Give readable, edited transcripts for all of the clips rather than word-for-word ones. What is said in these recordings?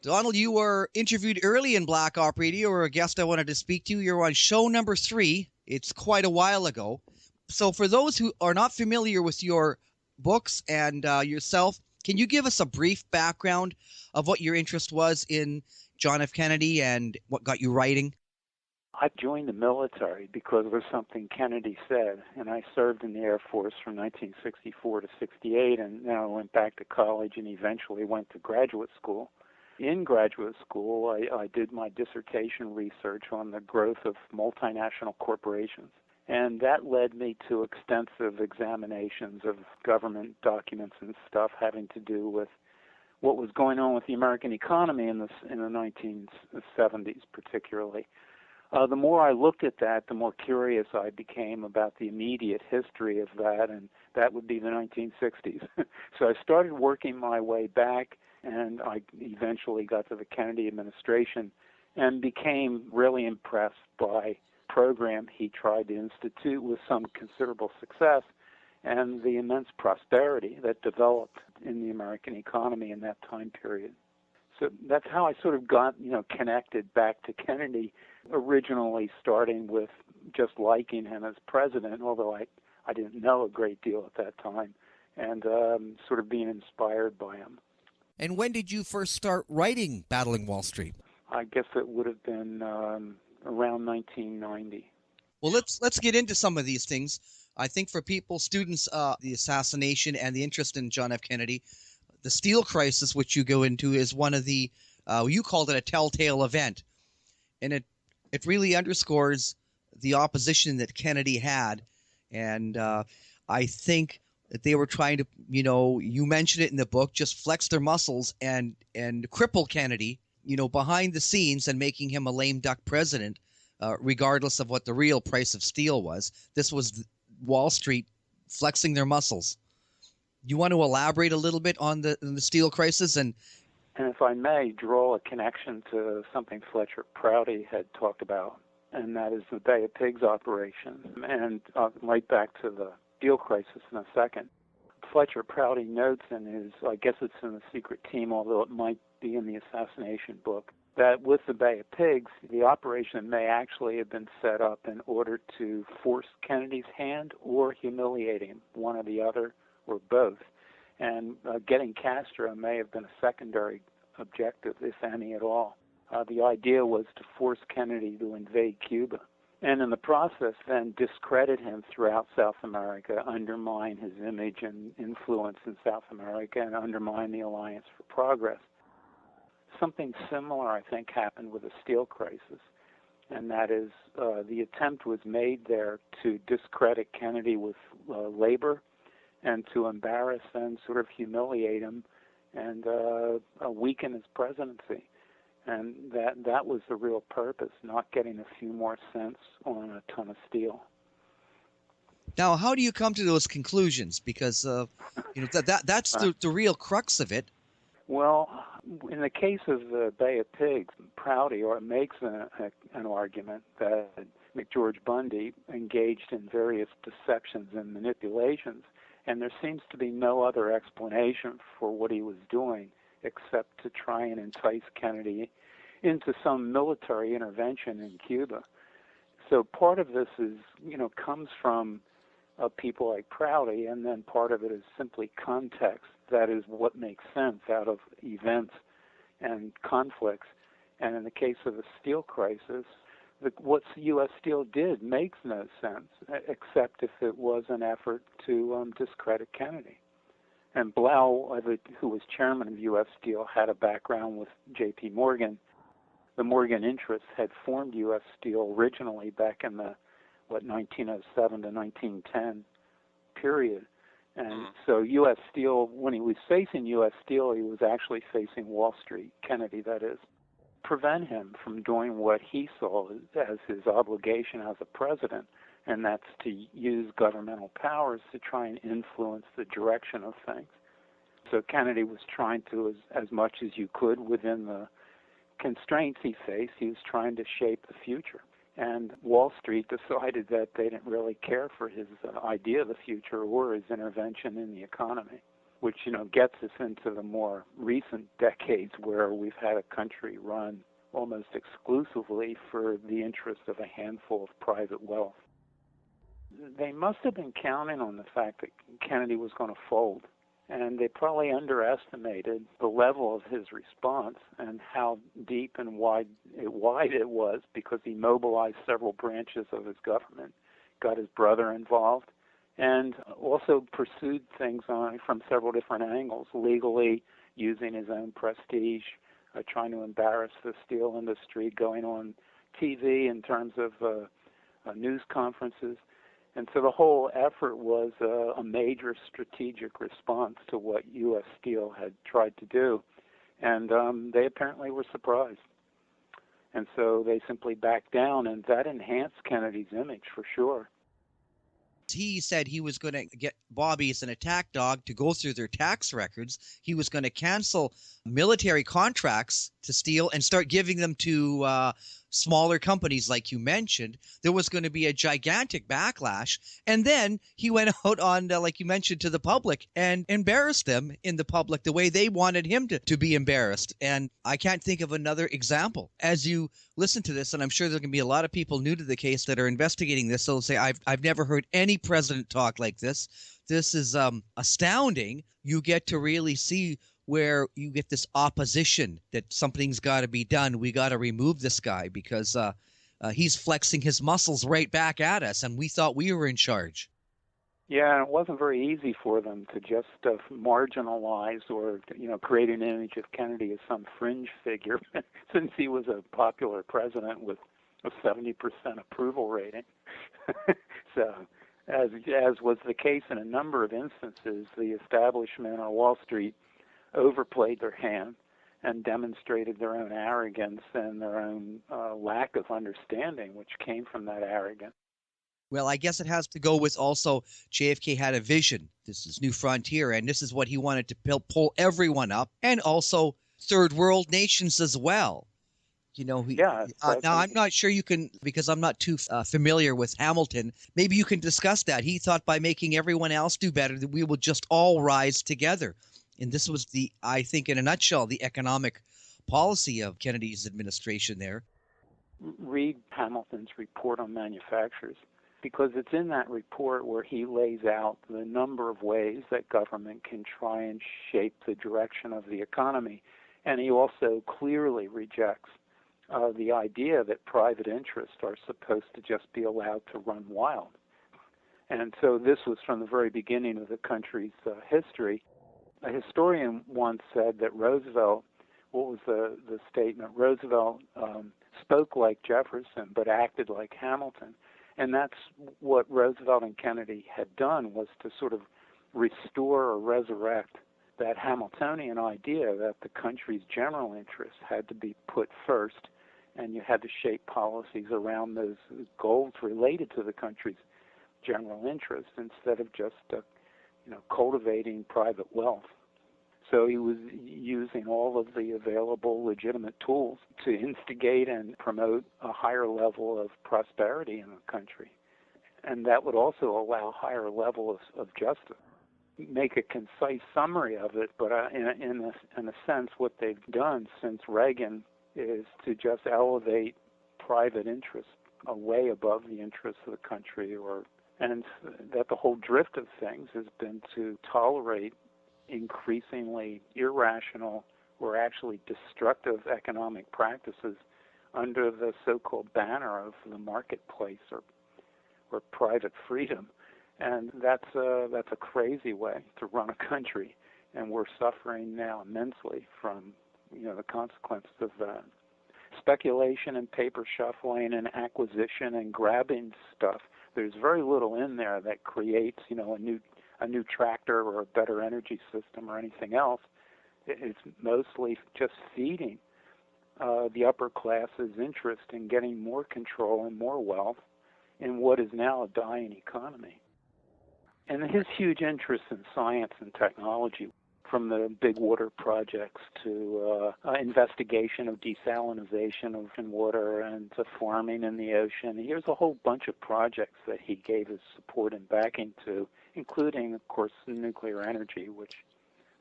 Donald, you were interviewed early in Black Op Radio, or a guest I wanted to speak to. You're on show number 3. It's quite a while ago. So, for those who are not familiar with your books and yourself, can you give us a brief background of what your interest was in John F. Kennedy and what got you writing? I joined the military because of something Kennedy said, and I served in the Air Force from 1964 to 68, and then I went back to college and eventually went to graduate school. In graduate school, I did my dissertation research on the growth of multinational corporations, and that led me to extensive examinations of government documents and stuff having to do with what was going on with the American economy in the 1970s particularly. The more I looked at that, the more curious I became about the immediate history of that, and that would be the 1960s. So I started working my way back, and I eventually got to the Kennedy administration and became really impressed by the program he tried to institute with some considerable success and the immense prosperity that developed in the American economy in that time period. So that's how I sort of got, connected back to Kennedy, originally starting with just liking him as president, although I didn't know a great deal at that time, and sort of being inspired by him. And when did you first start writing Battling Wall Street? I guess it would have been around 1990. Well, let's get into some of these things. I think for people, students, the assassination and the interest in John F. Kennedy, the steel crisis, which you go into, is one of the you called it a telltale event, and it really underscores the opposition that Kennedy had, and I think that they were trying to, you mentioned it in the book, just flex their muscles and cripple Kennedy, behind the scenes and making him a lame duck president, regardless of what the real price of steel was. This was Wall Street flexing their muscles. You want to elaborate a little bit on the steel crisis? And if I may, draw a connection to something Fletcher Prouty had talked about, and that is the Bay of Pigs operation. And right back to the steel crisis in a second. Fletcher Prouty notes in his, I guess it's in the Secret Team, although it might be in the assassination book, that with the Bay of Pigs, the operation may actually have been set up in order to force Kennedy's hand or humiliate him, one or the other, or both. And getting Castro may have been a secondary objective, if any at all. The idea was to force Kennedy to invade Cuba, and in the process then discredit him throughout South America, undermine his image and influence in South America, and undermine the Alliance for Progress. Something similar, I think, happened with the steel crisis, and that is the attempt was made there to discredit Kennedy with labor and to embarrass and sort of humiliate him and weaken his presidency. And that was the real purpose, not getting a few more cents on a ton of steel. Now, how do you come to those conclusions? Because that's the real crux of it. Well, in the case of the Bay of Pigs, Prouty makes an argument that McGeorge Bundy engaged in various deceptions and manipulations, and there seems to be no other explanation for what he was doing except to try and entice Kennedy into some military intervention in Cuba. So part of this is, comes from people like Prouty, and then part of it is simply context. That is what makes sense out of events and conflicts. And in the case of the steel crisis, what U.S. Steel did makes no sense, except if it was an effort to discredit Kennedy. And Blau, who was chairman of U.S. Steel, had a background with J.P. Morgan. The Morgan interests had formed U.S. Steel originally back in the, 1907 to 1910 period. And so U.S. Steel, when he was facing U.S. Steel, he was actually facing Wall Street, Kennedy that is, prevent him from doing what he saw as his obligation as a president, and that's to use governmental powers to try and influence the direction of things. So Kennedy was trying to, as much as you could within the constraints he faced, he was trying to shape the future. And Wall Street decided that they didn't really care for his idea of the future or his intervention in the economy. which, gets us into the more recent decades where we've had a country run almost exclusively for the interest of a handful of private wealth. They must have been counting on the fact that Kennedy was going to fold, and they probably underestimated the level of his response and how deep and wide it was, because he mobilized several branches of his government, got his brother involved, and also pursued things from several different angles, legally, using his own prestige, trying to embarrass the steel industry, going on TV in terms of news conferences. And so the whole effort was a major strategic response to what U.S. Steel had tried to do. And they apparently were surprised. And so they simply backed down, and that enhanced Kennedy's image for sure. He said he was going to get Bobby as an attack dog to go through their tax records. He was going to cancel military contracts to Steel and start giving them to smaller companies like you mentioned. There was going to be a gigantic backlash. And then he went out on, like you mentioned, to the public and embarrassed them in the public the way they wanted him to be embarrassed. And I can't think of another example. As you listen to this, and I'm sure there can be a lot of people new to the case that are investigating this, they'll say, I've never heard any president talk like this. This is astounding. You get to really see where you get this opposition that something's got to be done. We got to remove this guy because he's flexing his muscles right back at us, and we thought we were in charge. Yeah, and it wasn't very easy for them to just marginalize or, create an image of Kennedy as some fringe figure, since he was a popular president with a 70% approval rating. So, as was the case in a number of instances, the establishment on Wall Street overplayed their hand and demonstrated their own arrogance and their own lack of understanding, which came from that arrogance. Well, I guess it has to go with also JFK had a vision. This is New Frontier, and this is what he wanted to pull everyone up, and also third world nations as well. Now I'm not sure you can, because I'm not too familiar with Hamilton. Maybe you can discuss that. He thought by making everyone else do better, that we would just all rise together. And this was I think in a nutshell, the economic policy of Kennedy's administration there. Read Hamilton's report on manufacturers, because it's in that report where he lays out the number of ways that government can try and shape the direction of the economy. And he also clearly rejects the idea that private interests are supposed to just be allowed to run wild. And so this was from the very beginning of the country's history. A historian once said that Roosevelt, what was the statement? Roosevelt spoke like Jefferson but acted like Hamilton. And that's what Roosevelt and Kennedy had done, was to sort of restore or resurrect that Hamiltonian idea that the country's general interests had to be put first, and you had to shape policies around those goals related to the country's general interests instead of just cultivating private wealth. So he was using all of the available legitimate tools to instigate and promote a higher level of prosperity in the country. And that would also allow a higher level of justice. Make a concise summary of it, but in a sense, what they've done since Reagan is to just elevate private interests way above the interests of the country, and that the whole drift of things has been to tolerate increasingly irrational or actually destructive economic practices under the so-called banner of the marketplace or private freedom. And that's a crazy way to run a country, and we're suffering now immensely from the consequences of that. Speculation and paper shuffling and acquisition and grabbing stuff. There's very little in there that creates a new tractor or a better energy system or anything else. It's mostly just feeding the upper class's interest in getting more control and more wealth in what is now a dying economy. And his huge interest in science and technology, from the big water projects to investigation of desalinization of water and to farming in the ocean. Here's a whole bunch of projects that he gave his support and backing to, including, of course, nuclear energy, which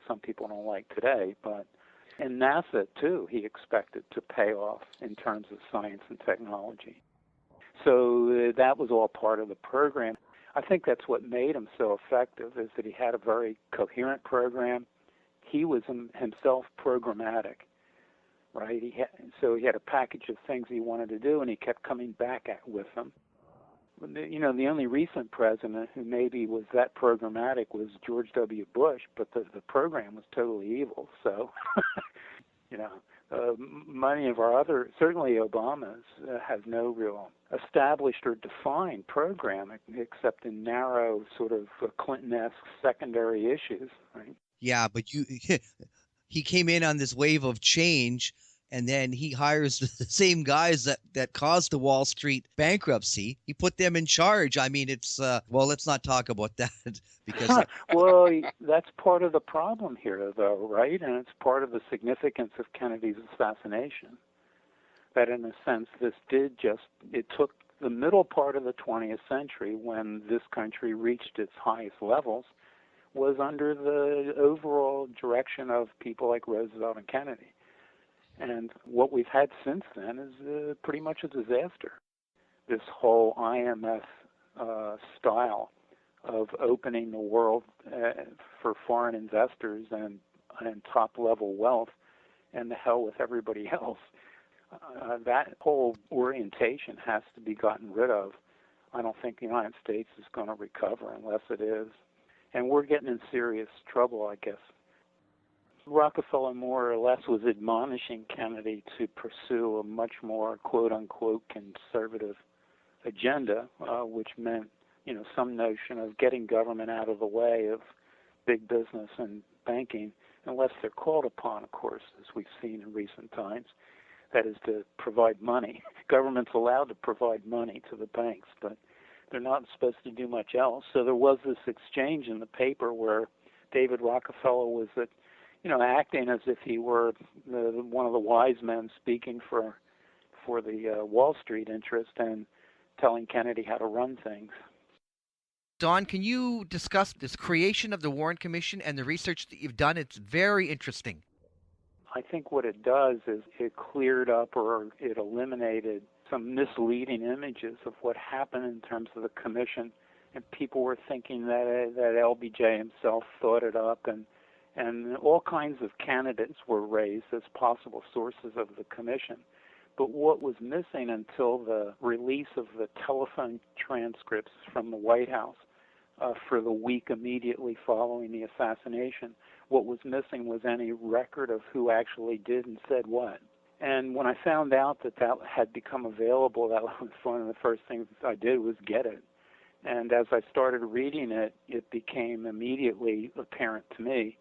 some people don't like today. But and NASA, too, he expected to pay off in terms of science and technology. So that was all part of the program. I think that's what made him so effective, is that he had a very coherent program. He was himself programmatic, right? So he had a package of things he wanted to do, and he kept coming back with them. The only recent president who maybe was that programmatic was George W. Bush, but the program was totally evil. So, you know, many of our other, certainly Obama's, have no real established or defined program except in narrow sort of Clinton-esque secondary issues, right? Yeah, but he came in on this wave of change, and then he hires the same guys that caused the Wall Street bankruptcy. He put them in charge. I mean, it's well, let's not talk about that because well, that's part of the problem here, though, right? And it's part of the significance of Kennedy's assassination. That, in a sense, it took the middle part of the 20th century, when this country reached its highest levels, was under the overall direction of people like Roosevelt and Kennedy. And what we've had since then is pretty much a disaster. This whole IMF style of opening the world for foreign investors and top-level wealth, and the hell with everybody else. That whole orientation has to be gotten rid of. I don't think the United States is going to recover unless it is. And we're getting in serious trouble, I guess. Rockefeller more or less was admonishing Kennedy to pursue a much more quote-unquote conservative agenda, which meant, some notion of getting government out of the way of big business and banking, unless they're called upon, of course, as we've seen in recent times. That is, to provide money. Government's allowed to provide money to the banks, but they're not supposed to do much else. So there was this exchange in the paper where David Rockefeller was acting as if he were one of the wise men speaking for the Wall Street interest and telling Kennedy how to run things. Don, can you discuss this creation of the Warren Commission and the research that you've done? It's very interesting. I think what it does is it cleared up, or it eliminated some misleading images of what happened in terms of the commission, and people were thinking that LBJ himself thought it up, and all kinds of candidates were raised as possible sources of the commission. But what was missing until the release of the telephone transcripts from the White House for the week immediately following the assassination, what was missing was any record of who actually did and said what. And when I found out that had become available, that was one of the first things I did was get it. And as I started reading it, it became immediately apparent to me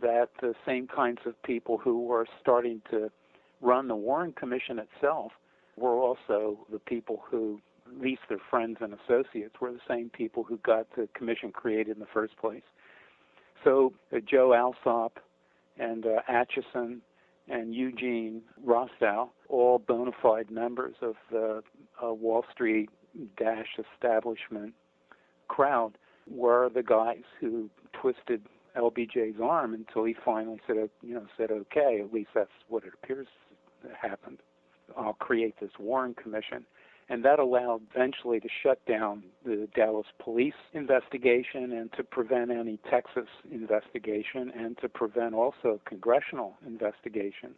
that the same kinds of people who were starting to run the Warren Commission itself were also the people who, at least their friends and associates, were the same people who got the commission created in the first place. So Joe Alsop and Atchison and Eugene Rostow, all bona fide members of the Wall Street establishment crowd, were the guys who twisted LBJ's arm until he finally said okay, at least that's what it appears happened. I'll create this Warren Commission. And that allowed eventually to shut down the Dallas police investigation and to prevent any Texas investigation and to prevent also congressional investigation.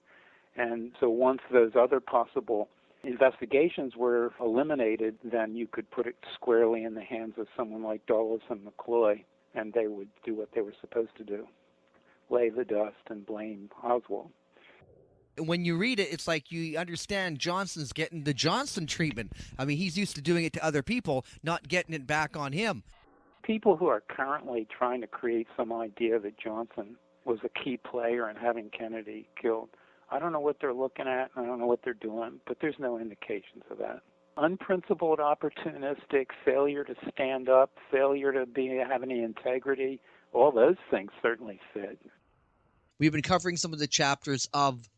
And so once those other possible investigations were eliminated, then you could put it squarely in the hands of someone like Dulles and McCloy, and they would do what they were supposed to do, lay the dust and blame Oswald. When you read it, it's like you understand Johnson's getting the Johnson treatment. I mean, he's used to doing it to other people, not getting it back on him. People who are currently trying to create some idea that Johnson was a key player in having Kennedy killed, I don't know what they're looking at, I don't know what they're doing, but there's no indications of that. Unprincipled, opportunistic, failure to stand up, failure to have any integrity, all those things certainly fit. We've been covering some of the chapters of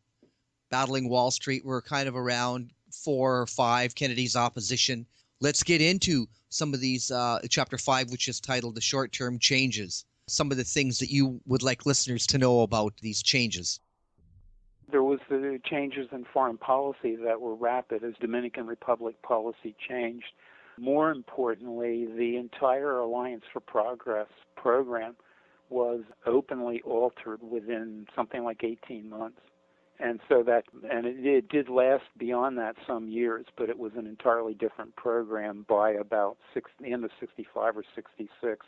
Battling Wall Street. We're kind of around 4 or 5, Kennedy's opposition. Let's get into some of these, chapter 5, which is titled The Short-Term Changes. some of the things that you would like listeners to know about these changes? There was the changes in foreign policy that were rapid as Dominican Republic policy changed. More importantly, the entire Alliance for Progress program was openly altered within something like 18 months. And so it did last beyond that some years, but it was an entirely different program by about the end of 65 or 66.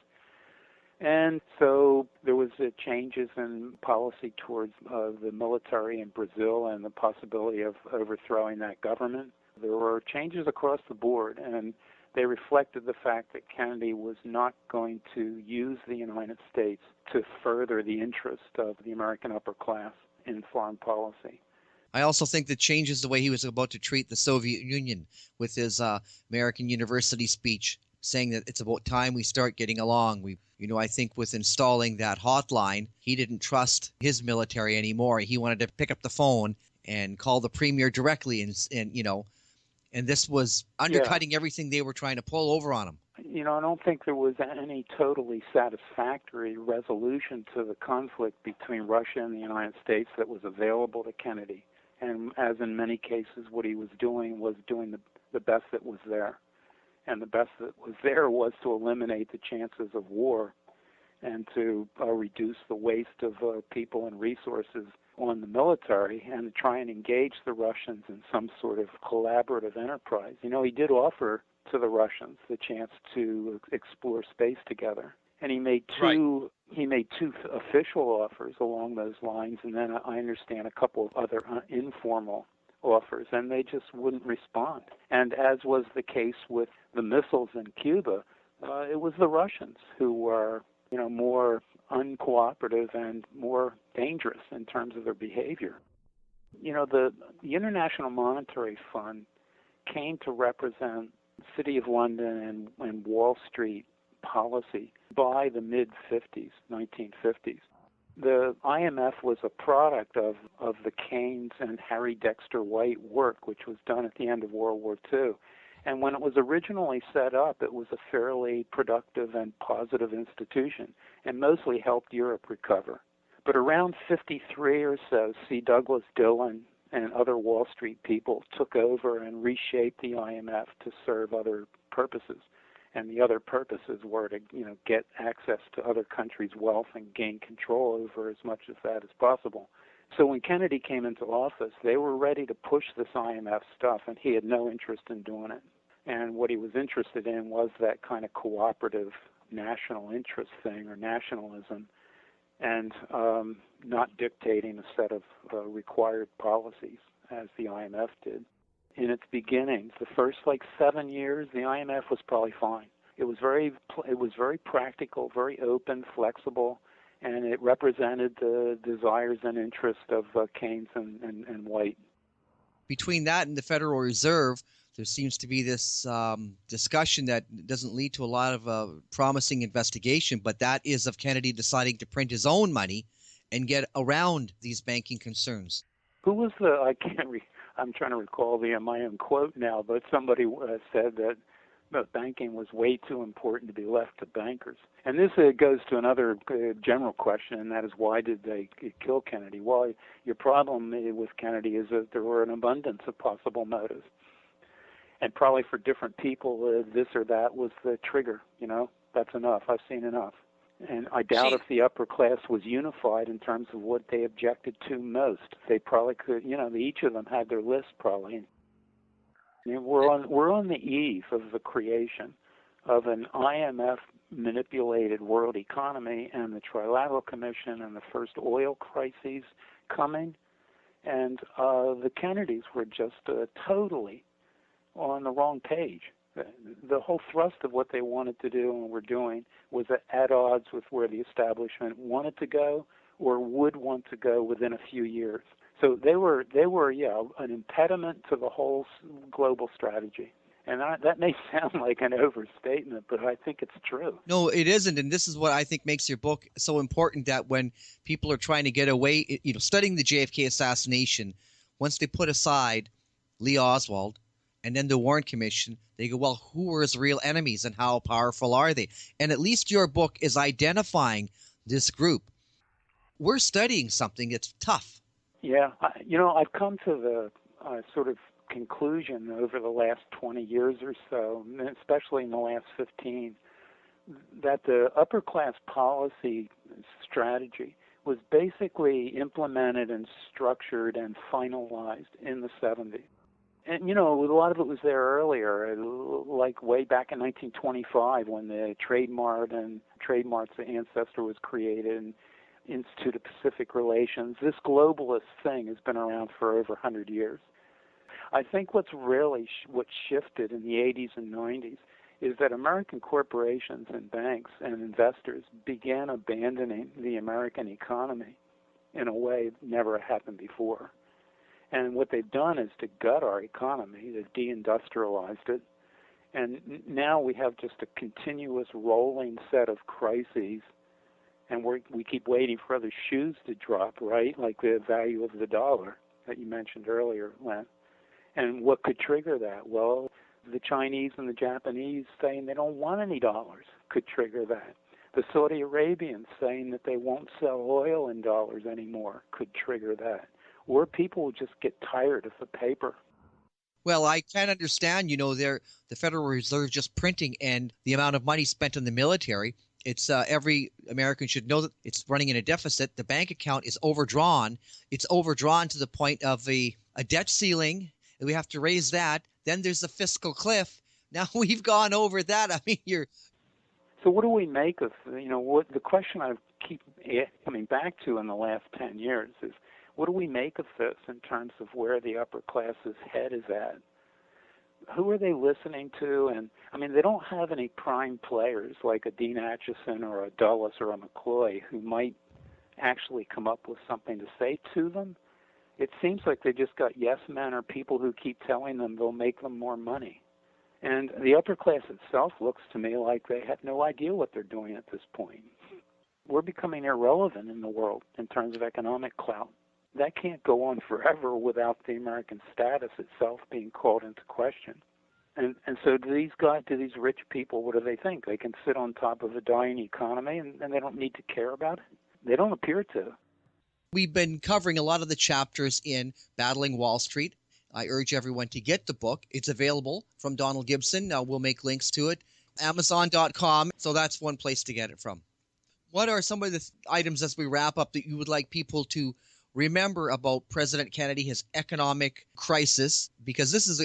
And so there was changes in policy towards the military in Brazil and the possibility of overthrowing that government. There were changes across the board, and they reflected the fact that Kennedy was not going to use the United States to further the interest of the American upper class in foreign policy. I also think that changes the way he was about to treat the Soviet Union with his American University speech, saying that it's about time we start getting along. I think with installing that hotline, he didn't trust his military anymore. He wanted to pick up the phone and call the premier directly, and this was undercutting everything they were trying to pull over on him. I don't think there was any totally satisfactory resolution to the conflict between Russia and the United States that was available to Kennedy. And as in many cases, what he was doing the best that was there. And the best that was there was to eliminate the chances of war and to reduce the waste of people and resources on the military and to try and engage the Russians in some sort of collaborative enterprise. He did offer to the Russians the chance to explore space together. And he made two official offers along those lines, and then I understand a couple of other informal offers, and they just wouldn't respond. And as was the case with the missiles in Cuba, it was the Russians who were, more uncooperative and more dangerous in terms of their behavior. The International Monetary Fund came to represent City of London and Wall Street policy by the mid-50s, 1950s. The IMF was a product of the Keynes and Harry Dexter White work, which was done at the end of World War II. And when it was originally set up, it was a fairly productive and positive institution and mostly helped Europe recover. But around 53 or so, C. Douglas Dillon and other Wall Street people took over and reshaped the IMF to serve other purposes. And the other purposes were to, get access to other countries' wealth and gain control over as much of that as possible. So when Kennedy came into office, they were ready to push this IMF stuff, and he had no interest in doing it. And what he was interested in was that kind of cooperative national interest thing or nationalism, and not dictating a set of required policies as the IMF did. In its beginnings, the first 7 years, the IMF was probably fine. It was very practical, very open, flexible, and it represented the desires and interests of Keynes and White. Between that and the Federal Reserve, there seems to be this discussion that doesn't lead to a lot of promising investigation, but that is of Kennedy deciding to print his own money and get around these banking concerns. Who was I'm trying to recall my own quote now, but somebody said that banking was way too important to be left to bankers. And this goes to another general question, and that is, why did they kill Kennedy? Well, your problem with Kennedy is that there were an abundance of possible motives. And probably for different people, this or that was the trigger. That's enough. I've seen enough. And I doubt if the upper class was unified in terms of what they objected to most. They probably could, each of them had their list probably. We're on the eve of the creation of an IMF manipulated world economy and the Trilateral Commission and the first oil crises coming. And the Kennedys were just totally on the wrong page. The whole thrust of what they wanted to do and were doing was at odds with where the establishment wanted to go or would want to go within a few years. So they were an impediment to the whole global strategy. And that may sound like an overstatement, but I think it's true. No, it isn't. And this is what I think makes your book so important, that when people are trying to get away, studying the JFK assassination, once they put aside Lee Oswald and then the Warren Commission, they go, well, who were his real enemies and how powerful are they? And at least your book is identifying this group. We're studying something that's tough. Yeah, I've come to the sort of conclusion over the last 20 years or so, and especially in the last 15, that the upper class policy strategy was basically implemented and structured and finalized in the 70s. And, a lot of it was there earlier, like way back in 1925 when the Trademarks Ancestor was created and Institute of Pacific Relations. This globalist thing has been around for over 100 years. I think what shifted in the 80s and 90s is that American corporations and banks and investors began abandoning the American economy in a way that never happened before. And what they've done is to gut our economy. They've deindustrialized it. And now we have just a continuous rolling set of crises, and we keep waiting for other shoes to drop, right? Like the value of the dollar that you mentioned earlier, Len. And what could trigger that? Well, the Chinese and the Japanese saying they don't want any dollars could trigger that. The Saudi Arabians saying that they won't sell oil in dollars anymore could trigger that. Or people will just get tired of the paper. Well, I can understand, the Federal Reserve just printing and the amount of money spent on the military. It's every American should know that it's running in a deficit. The bank account is overdrawn. It's overdrawn to the point of a debt ceiling. We have to raise that. Then there's the fiscal cliff. Now we've gone over that. I mean, So what do we make of, what the question I keep coming back to in the last 10 years is, what do we make of this in terms of where the upper class's head is at? Who are they listening to? And, they don't have any prime players like a Dean Acheson or a Dulles or a McCloy who might actually come up with something to say to them. It seems like they just got yes men or people who keep telling them they'll make them more money. And the upper class itself looks to me like they have no idea what they're doing at this point. We're becoming irrelevant in the world in terms of economic clout. That can't go on forever without the American status itself being called into question. And so do these rich people, what do they think? They can sit on top of a dying economy and they don't need to care about it? They don't appear to. We've been covering a lot of the chapters in Battling Wall Street. I urge everyone to get the book. It's available from Donald Gibson. We'll make links to it. Amazon.com. So that's one place to get it from. What are some of the items as we wrap up that you would like people to remember about President Kennedy, his economic crisis? Because this is,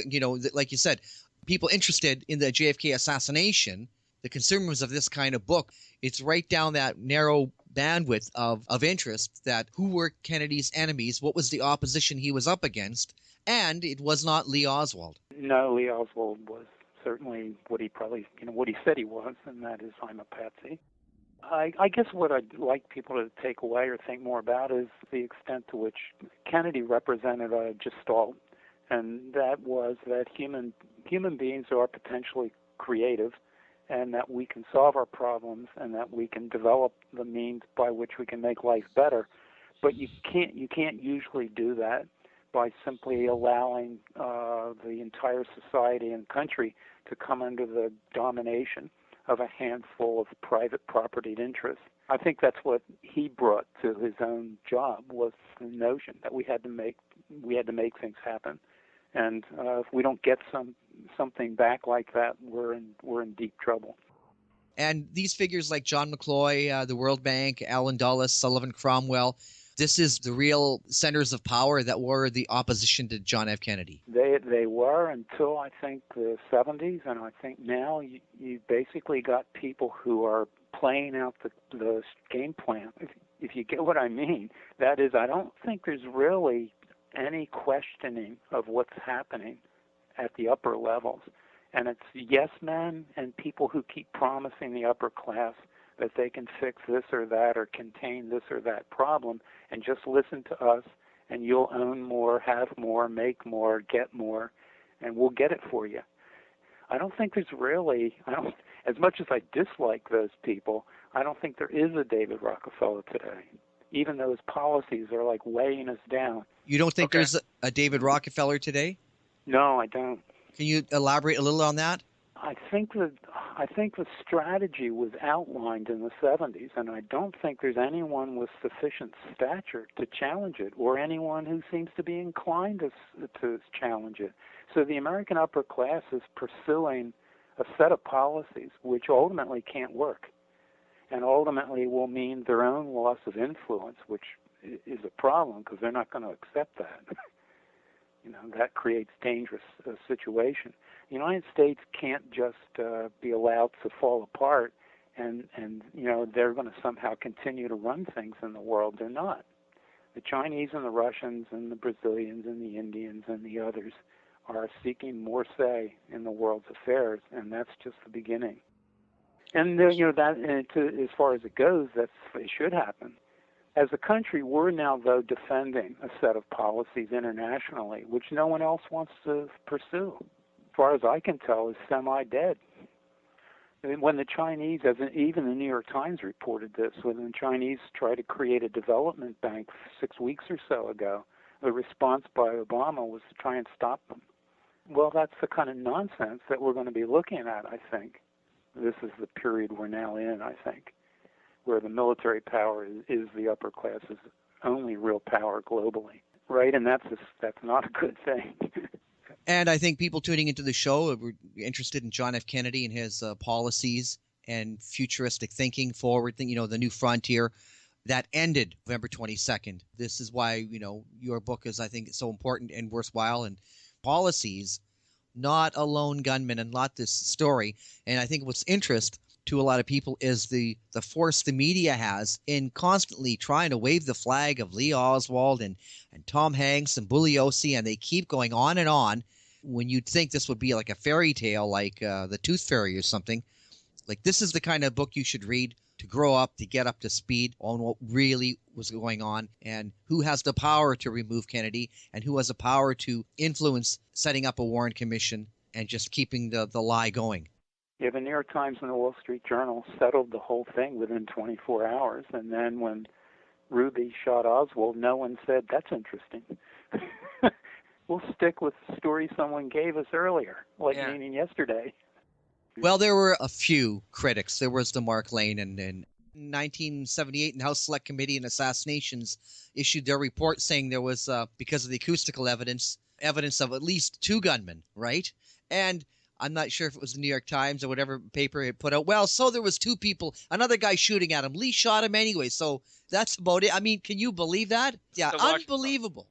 like you said, people interested in the JFK assassination, the consumers of this kind of book, it's right down that narrow bandwidth of interest that who were Kennedy's enemies, what was the opposition he was up against, and it was not Lee Oswald. No, Lee Oswald was certainly what he said he was, and that is, I'm a patsy. I guess what I'd like people to take away or think more about is the extent to which Kennedy represented a gestalt, and that was that human beings are potentially creative, and that we can solve our problems, and that we can develop the means by which we can make life better. But you can't usually do that by simply allowing the entire society and country to come under the domination of a handful of private property interests. I think that's what he brought to his own job, was the notion that we had to make things happen, and if we don't get something back like that, we're in deep trouble. And these figures like John McCloy, the World Bank, Allen Dulles, Sullivan Cromwell, this is the real centers of power that were the opposition to John F. Kennedy. They were until, I think, the 70s, and I think now you basically got people who are playing out the game plan, if you get what I mean. That is, I don't think there's really any questioning of what's happening at the upper levels. And it's yes men and people who keep promising the upper class that they can fix this or that or contain this or that problem, and just listen to us and you'll own more, have more, make more, get more, and we'll get it for you. I don't think there's really, as much as I dislike those people, I don't think there is a David Rockefeller today, even though his policies are like weighing us down. You don't think there's a David Rockefeller today? No, I don't. Can you elaborate a little on that? I think that I think the strategy was outlined in the 70s, and I don't think there's anyone with sufficient stature to challenge it, or anyone who seems to be inclined to challenge it. So the American upper class is pursuing a set of policies which ultimately can't work, and ultimately will mean their own loss of influence, which is a problem because they're not going to accept that. That creates dangerous situation. The United States can't just be allowed to fall apart and they're going to somehow continue to run things in the world. They're not. The Chinese and the Russians and the Brazilians and the Indians and the others are seeking more say in the world's affairs, and that's just the beginning. And as far as it goes, it should happen. As a country, we're now, though, defending a set of policies internationally which no one else wants to pursue. As far as I can tell, is semi-dead. When the Chinese, even the New York Times reported this, when the Chinese tried to create a development bank 6 weeks or so ago, the response by Obama was to try and stop them. Well, that's the kind of nonsense that we're going to be looking at, I think. This is the period we're now in, I think, where the military power is the upper class's only real power globally, right? And that's not a good thing. And I think people tuning into the show were interested in John F. Kennedy and his policies and futuristic thinking, forward thinking, the new frontier that ended November 22nd. This is why, your book is, I think, so important and worthwhile, and policies, not a lone gunman and not this story. And I think what's interest to a lot of people is the force the media has in constantly trying to wave the flag of Lee Oswald and Tom Hanks and Bugliosi, and they keep going on and on when you'd think this would be like a fairy tale, like the Tooth Fairy or something. Like, this is the kind of book you should read to grow up, to get up to speed on what really was going on and who has the power to remove Kennedy and who has the power to influence setting up a Warren Commission and just keeping the lie going. Yeah, the New York Times and the Wall Street Journal settled the whole thing within 24 hours. And then when Ruby shot Oswald, no one said, that's interesting. We'll stick with the story someone gave us earlier, meaning yesterday. Well, there were a few critics. There was the Mark Lane, and in 1978, the House Select Committee on Assassinations issued their report saying there was, because of the acoustical evidence of at least 2 gunmen, right? And I'm not sure if it was the New York Times or whatever paper it put out. Well, so there was 2 people, another guy shooting at him. Lee shot him anyway, so that's about it. I mean, can you believe that? Yeah, unbelievable.